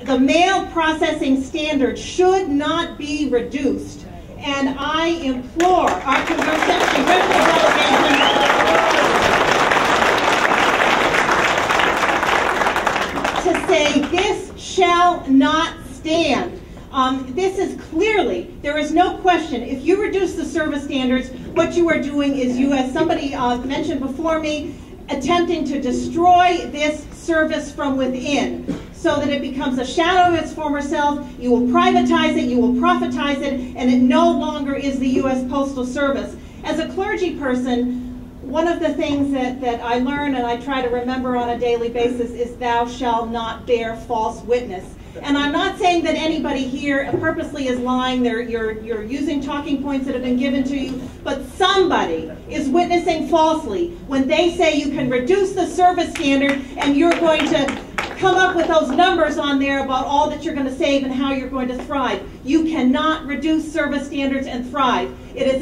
The mail processing standard should not be reduced. And I implore our congressional delegation to say this shall not stand. This is clearly, there is no question, if you reduce the service standards, what you are doing is you, as somebody mentioned before me, attempting to destroy this service from within so that it becomes a shadow of its former self. You will privatize it, you will profitize it, and it no longer is the U.S. Postal Service. As a clergy person, one of the things that I learn and I try to remember on a daily basis is thou shalt not bear false witness. And I'm not saying that anybody here purposely is lying. You're using talking points that have been given to you, but somebody is witnessing falsely when they say you can reduce the service standard and you're going to come up with those numbers on there about all that you're going to save and how you're going to thrive. You cannot reduce service standards and thrive. It is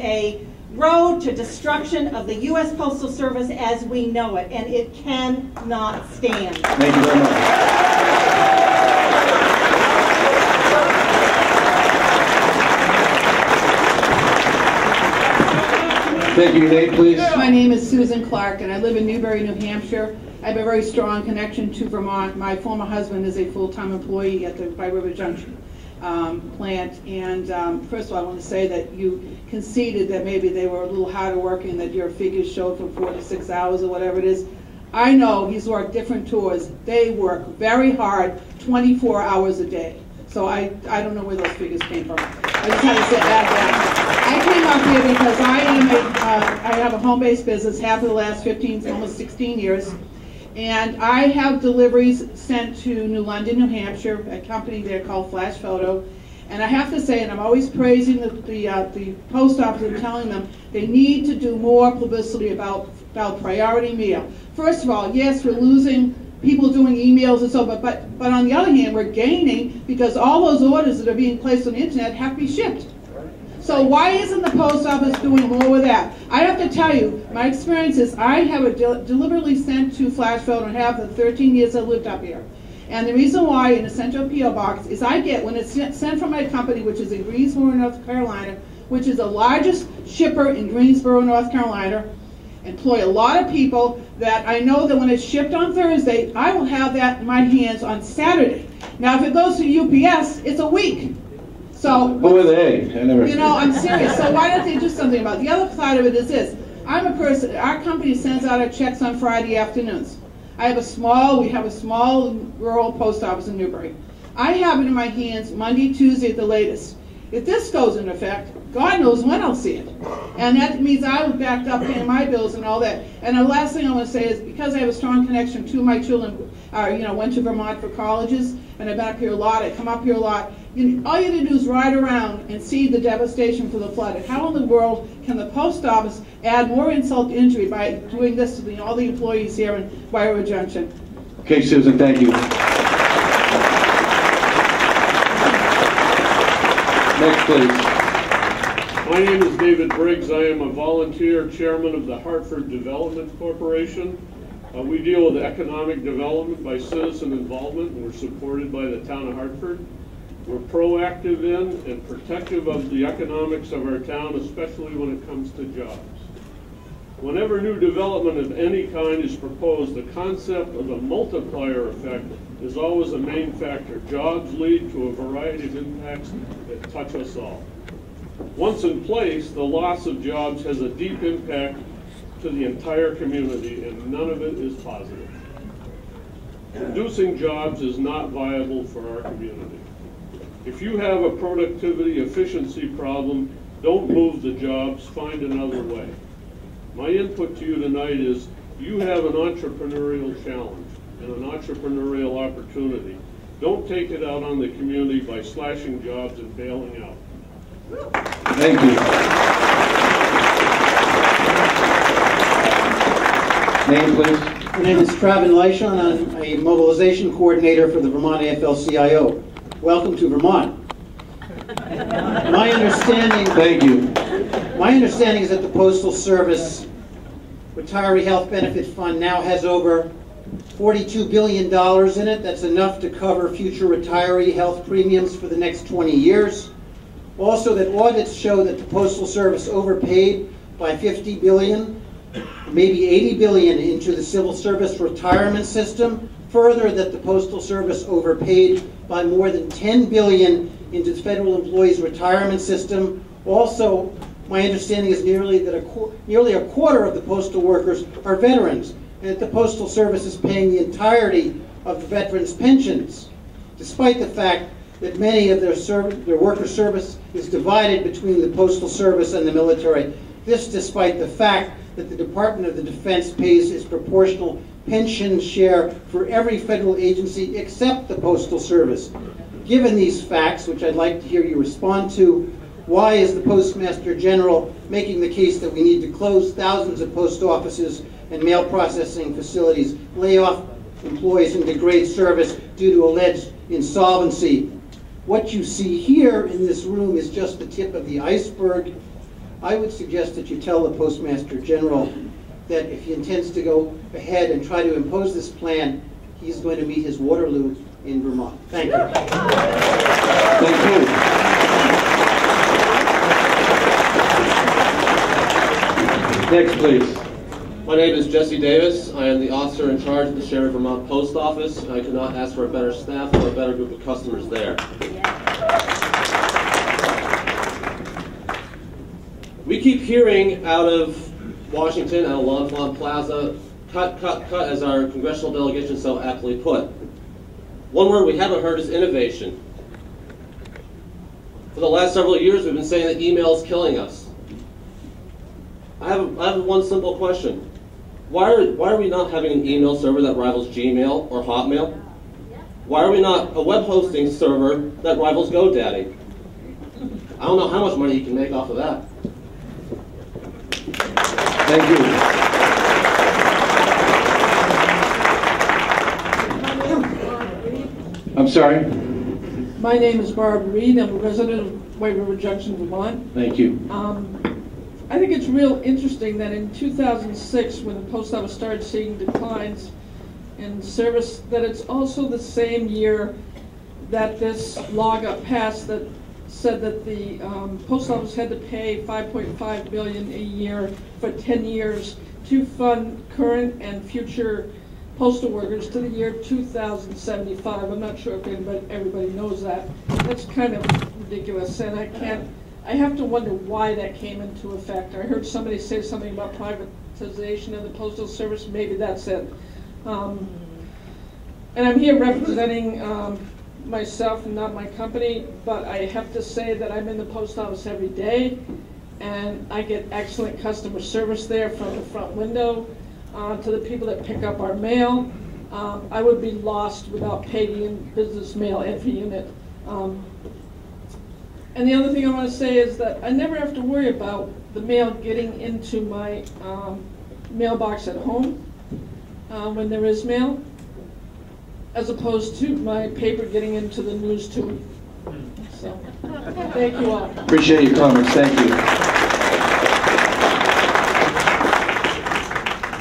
a road to destruction of the U.S. Postal Service as we know it, and it cannot stand. Thank you very much. Thank you. Name, please. My name is Susan Clark, and I live in Newbury, New Hampshire. I have a very strong connection to Vermont. My former husband is a full-time employee at the By River Junction plant, and first of all, I want to say that you conceded that maybe they were a little harder working, that your figures showed from 4 to 6 hours or whatever it is. I know he's worked different tours. They work very hard, 24 hours a day. So I don't know where those figures came from. I just had to say that. I came up here because I have a home-based business, half of the last 15, almost 16 years. And I have deliveries sent to New London, New Hampshire, a company there called Flash Photo. And I have to say, and I'm always praising the post office and telling them they need to do more publicity about priority mail. First of all, yes, we're losing people doing emails and so, but on the other hand, we're gaining because all those orders that are being placed on the internet have to be shipped. So why isn't the post office doing more with that? I have to tell you, my experience is I have deliberately sent to Flash Photo and have the 13 years I lived up here. And the reason why in a central P.O. box is I get, when it's sent from my company, which is in Greensboro, North Carolina, which is the largest shipper in Greensboro, North Carolina, employ a lot of people, that I know that when it's shipped on Thursday, I will have that in my hands on Saturday. Now, if it goes to UPS, it's a week. So, who are they? You know, I'm serious. So why don't they do something about it? The other side of it is this. I'm a person, our company sends out our checks on Friday afternoons. We have a small rural post office in Newbury. I have it in my hands Monday, Tuesday at the latest. If this goes into effect, God knows when I'll see it. And that means I was backed up paying my bills and all that. And the last thing I want to say is, because I have a strong connection to my children, went to Vermont for colleges, and I've been up here a lot, I come up here a lot. All you have to do is ride around and see the devastation for the flood. How in the world can the post office add more insult to injury by doing this to all the employees here in By River Junction? Okay, Susan, thank you. Next, please. My name is David Briggs. I am a volunteer chairman of the Hartford Development Corporation. We deal with economic development by citizen involvement, and we're supported by the town of Hartford. We're proactive in and protective of the economics of our town, especially when it comes to jobs. Whenever new development of any kind is proposed, the concept of the multiplier effect is always a main factor. Jobs lead to a variety of impacts that touch us all. Once in place, the loss of jobs has a deep impact to the entire community, and none of it is positive. Reducing jobs is not viable for our community. If you have a productivity efficiency problem, don't move the jobs, find another way. My input to you tonight is you have an entrepreneurial challenge and an entrepreneurial opportunity. Don't take it out on the community by slashing jobs and bailing out. Thank you. Name, please. My name is Travin Leishon. I'm a mobilization coordinator for the Vermont AFL-CIO. Welcome to Vermont. My understanding. Thank you. My understanding is that the Postal Service Retiree Health Benefit Fund now has over $42 billion in it. That's enough to cover future retiree health premiums for the next 20 years. Also, that audits show that the Postal Service overpaid by $50 billion, maybe $80 billion into the civil service retirement system. Further, that the Postal Service overpaid by more than $10 billion into the federal employees retirement system. Also, my understanding is nearly a quarter of the postal workers are veterans, and that the Postal Service is paying the entirety of the veterans' pensions, despite the fact that many of their worker service is divided between the Postal Service and the military. This despite the fact that the Department of the Defense pays its proportional pension share for every federal agency except the Postal Service. Given these facts, which I'd like to hear you respond to, why is the Postmaster General making the case that we need to close thousands of post offices and mail processing facilities, lay off employees, and degrade service due to alleged insolvency? What you see here in this room is just the tip of the iceberg. I would suggest that you tell the Postmaster General that if he intends to go ahead and try to impose this plan, he's going to meet his Waterloo in Vermont. Thank you. Thank you. Next, please. My name is Jesse Davis. I am the officer in charge of the Sharon Vermont Post Office. I could not ask for a better staff or a better group of customers there. We keep hearing out of Washington, out of L'Enfant Plaza, cut, cut, cut, as our congressional delegation so aptly put. One word we haven't heard is innovation. For the last several years, we've been saying that email is killing us. I have one simple question. Why are we not having an email server that rivals Gmail or Hotmail? Why are we not a web hosting server that rivals GoDaddy? I don't know how much money you can make off of that. Thank you. I'm sorry? My name is Barb Reed. I'm a resident of White River Junction, Vermont. Thank you. I think it's real interesting that in 2006, when the post office started seeing declines in service, that it's also the same year that this law got passed that said that the post office had to pay $5.5 billion a year for 10 years to fund current and future postal workers to the year 2075. I'm not sure if everybody knows that. That's kind of ridiculous, and I have to wonder why that came into effect. I heard somebody say something about privatization of the Postal Service. Maybe that's it. And I'm here representing myself and not my company, but I have to say that I'm in the post office every day, and I get excellent customer service there from the front window to the people that pick up our mail. I would be lost without paying business mail every unit. And the other thing I want to say is that I never have to worry about the mail getting into my mailbox at home when there is mail, as opposed to my paper getting into the news tube. So, thank you all. Appreciate your comments. Thank you.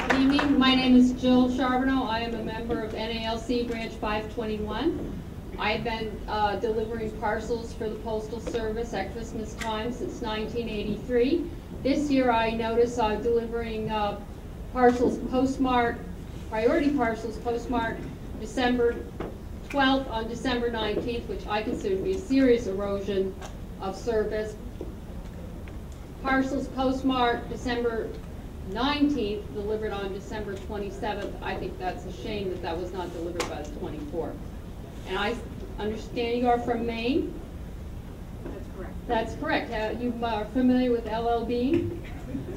Good evening. My name is Jill Charbonneau. I am a member of NALC Branch 521. I've been delivering parcels for the Postal Service at Christmas time since 1983. This year I notice I'm delivering parcels postmarked, priority parcels postmarked December 12th on December 19th, which I consider to be a serious erosion of service. Parcels postmarked December 19th, delivered on December 27th. I think that's a shame that that was not delivered by the 24th. And I understand you are from Maine? That's correct. That's correct. You are familiar with LL Bean?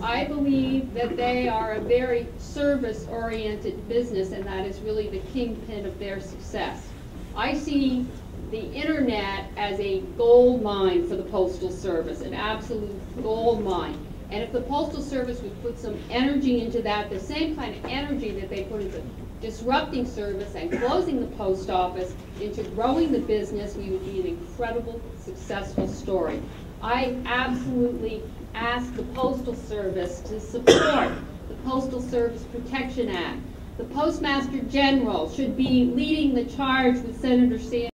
I believe that they are a very service-oriented business, and that is really the kingpin of their success. I see the internet as a gold mine for the Postal Service, an absolute gold mine. And if the Postal Service would put some energy into that, the same kind of energy that they put into disrupting service and closing the post office into growing the business, we would be an incredible, successful story. I absolutely ask the Postal Service to support the Postal Service Protection Act, The Postmaster General should be leading the charge with Senator Sanders.